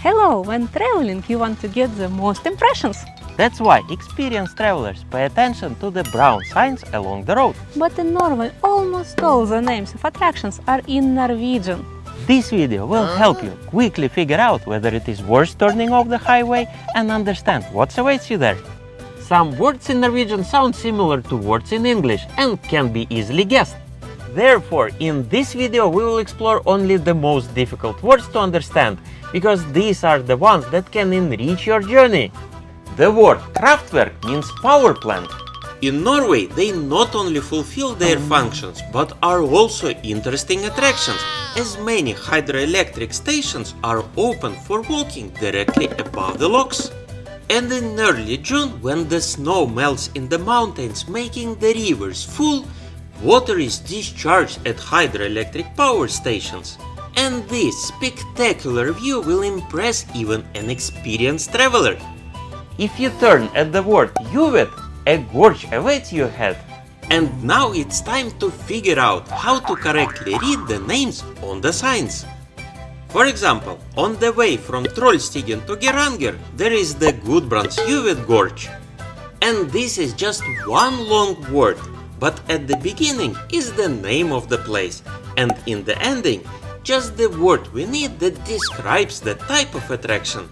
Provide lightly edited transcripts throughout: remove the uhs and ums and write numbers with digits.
Hello! When traveling, you want to get the most impressions. That's why experienced travelers pay attention to the brown signs along the road. But in Norway, almost all the names of attractions are in Norwegian. This video will help you quickly figure out whether it is worth turning off the highway and understand what awaits you there. Some words in Norwegian sound similar to words in English and can be easily guessed. Therefore, in this video we will explore only the most difficult words to understand, because these are the ones that can enrich your journey. The word kraftwerk means power plant. In Norway, they not only fulfill their functions, but are also interesting attractions, as many hydroelectric stations are open for walking directly above the locks. And in early June, when the snow melts in the mountains, making the rivers full, water is discharged at hydroelectric power stations. And this spectacular view will impress even an experienced traveler. If you turn at the word "juvet", a gorge awaits you ahead. And now it's time to figure out how to correctly read the names on the signs. For example, on the way from Trollstigen to Geranger, there is the Gudbrandsjuvet Gorge. And this is just one long word, but at the beginning is the name of the place, and in the ending, just the word we need that describes the type of attraction.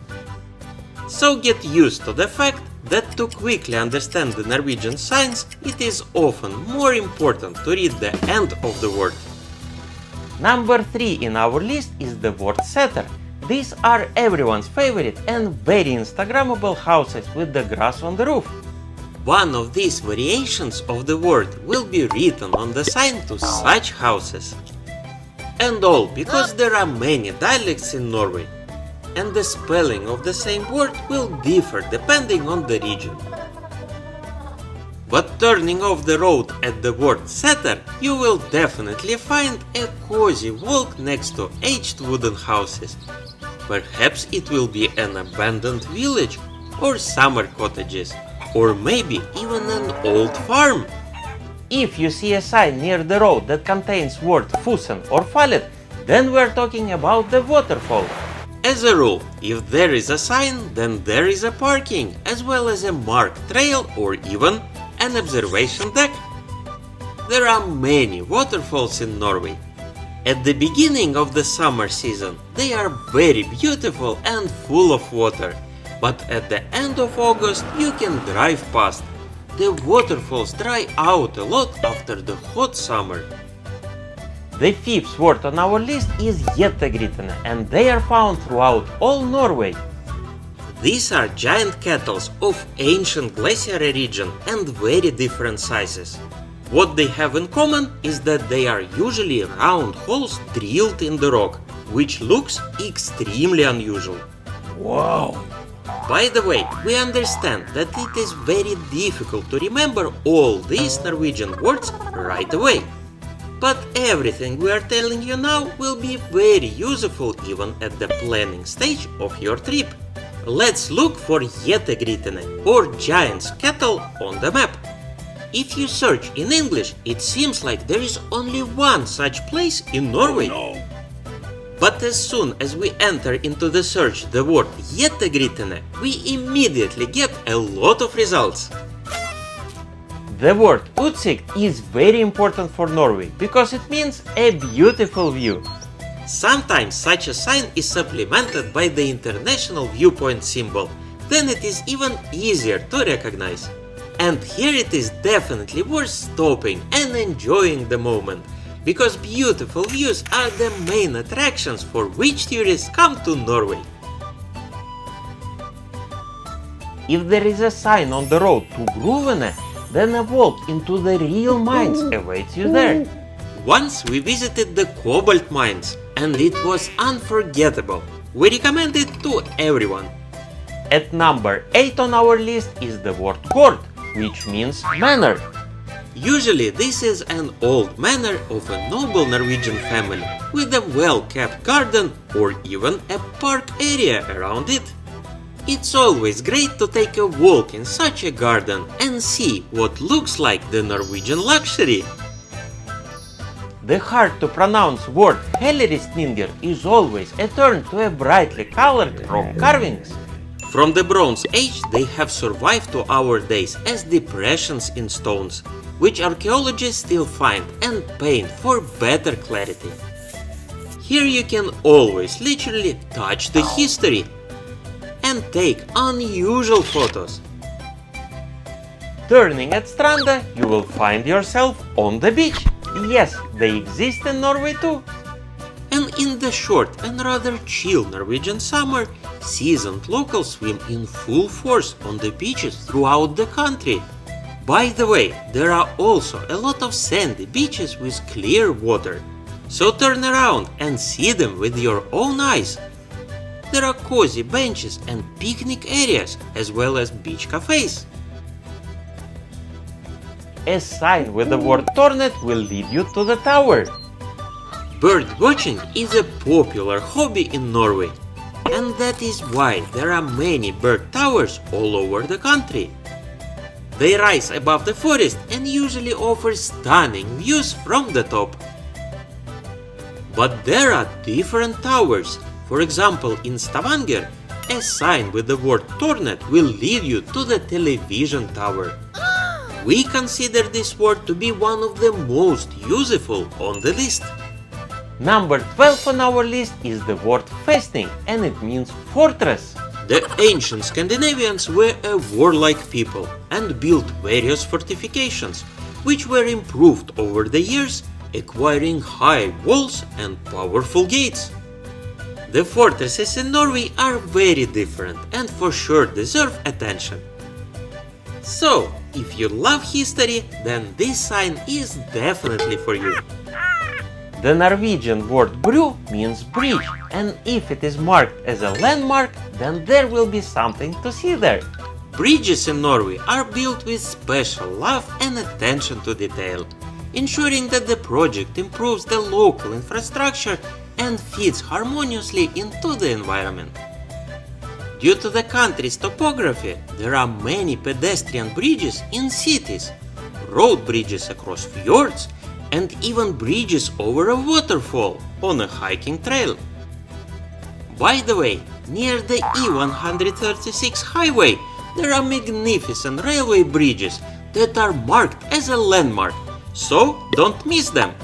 So get used to the fact that to quickly understand the Norwegian signs, it is often more important to read the end of the word. Number 3 in our list is the word setter. These are everyone's favorite and very Instagrammable houses with the grass on the roof. One of these variations of the word will be written on the sign to such houses. And all because there are many dialects in Norway, and the spelling of the same word will differ depending on the region. But turning off the road at the word setter, you will definitely find a cozy walk next to aged wooden houses. Perhaps it will be an abandoned village or summer cottages, or maybe even an old farm. If you see a sign near the road that contains word Fusen or Fallet, then we are talking about the waterfall. As a rule, if there is a sign, then there is a parking, as well as a marked trail or even an observation deck. There are many waterfalls in Norway. At the beginning of the summer season, they are very beautiful and full of water, but at the end of August you can drive past. The waterfalls dry out a lot after the hot summer. The fifth word on our list is gjettegrytene, and they are found throughout all Norway. These are giant kettles of ancient glacier region and very different sizes. What they have in common is that they are usually round holes drilled in the rock, which looks extremely unusual. Wow! By the way, we understand that it is very difficult to remember all these Norwegian words right away. But everything we are telling you now will be very useful even at the planning stage of your trip. Let's look for gjettegrytene, or giant's kettle, on the map. If you search in English, it seems like there is only one such place in Norway. Oh, no. But as soon as we enter into the search the word gjettegrytene, we immediately get a lot of results. The word utsikt is very important for Norway because it means a beautiful view. Sometimes such a sign is supplemented by the international viewpoint symbol, then it is even easier to recognize. And here it is definitely worth stopping and enjoying the moment, because beautiful views are the main attractions for which tourists come to Norway. If there is a sign on the road to Gruvene, then a walk into the real mines awaits you there. Once we visited the cobalt mines, and it was unforgettable. We recommend it to everyone. At number 8 on our list is the word gård, which means manor. Usually this is an old manor of a noble Norwegian family, with a well-kept garden or even a park area around it. It's always great to take a walk in such a garden and see what looks like the Norwegian luxury. The hard to pronounce word Helleristninger is always a turn to a brightly colored rock carvings. From the Bronze Age they have survived to our days as depressions in stones, which archaeologists still find and paint for better clarity. Here you can always literally touch the history and take unusual photos. Turning at Stranda, you will find yourself on the beach. Yes, they exist in Norway too. And in the short and rather chill Norwegian summer, seasoned locals swim in full force on the beaches throughout the country. By the way, there are also a lot of sandy beaches with clear water. So turn around and see them with your own eyes. There are cozy benches and picnic areas, as well as beach cafes. A sign with the word Tornet will lead you to the tower. Bird watching is a popular hobby in Norway, and that is why there are many bird towers all over the country. They rise above the forest and usually offer stunning views from the top. But there are different towers. For example, in Stavanger, a sign with the word Tornet will lead you to the television tower. We consider this word to be one of the most useful on the list. Number 12 on our list is the word Fæstning, and it means fortress. The ancient Scandinavians were a warlike people and built various fortifications, which were improved over the years, acquiring high walls and powerful gates. The fortresses in Norway are very different and for sure deserve attention. So, if you love history, then this sign is definitely for you. The Norwegian word bru means bridge, and if it is marked as a landmark, then there will be something to see there. Bridges in Norway are built with special love and attention to detail, ensuring that the project improves the local infrastructure and fits harmoniously into the environment. Due to the country's topography, there are many pedestrian bridges in cities, road bridges across fjords, and even bridges over a waterfall on a hiking trail. By the way, near the E136 highway, there are magnificent railway bridges that are marked as a landmark, so don't miss them.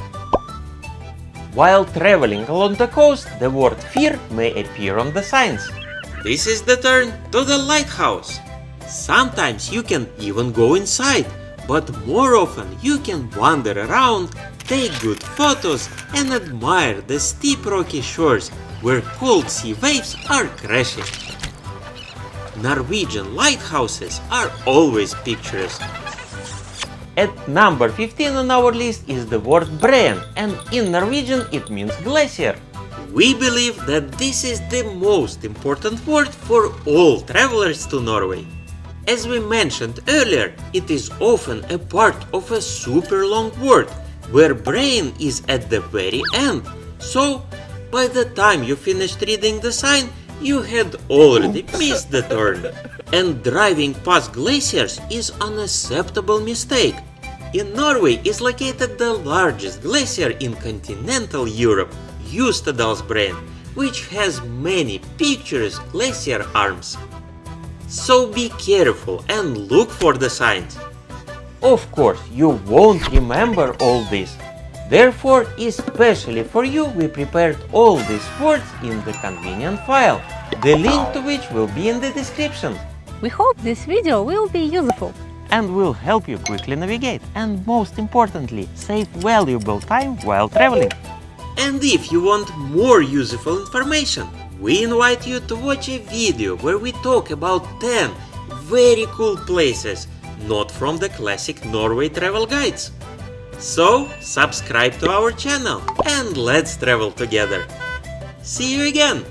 While traveling along the coast, the word Fyr may appear on the signs. This is the turn to the lighthouse. Sometimes you can even go inside, but more often you can wander around, take good photos, and admire the steep rocky shores where cold sea waves are crashing. Norwegian lighthouses are always picturesque. At number 15 on our list is the word Breen, and in Norwegian it means glacier. We believe that this is the most important word for all travelers to Norway. As we mentioned earlier, it is often a part of a super long word, where Breen is at the very end. So, by the time you finished reading the sign, you had already missed the turn. And driving past glaciers is an unacceptable mistake. In Norway is located the largest glacier in continental Europe, Jostedalsbreen, which has many picturesque glacier arms. So be careful and look for the signs. Of course, you won't remember all this. Therefore, especially for you, we prepared all these words in the convenient file, the link to which will be in the description. We hope this video will be useful And will help you quickly navigate and, most importantly, save valuable time while traveling. And if you want more useful information, we invite you to watch a video where we talk about 10 very cool places not from the classic Norway travel guides. So, subscribe to our channel and let's travel together. See you again!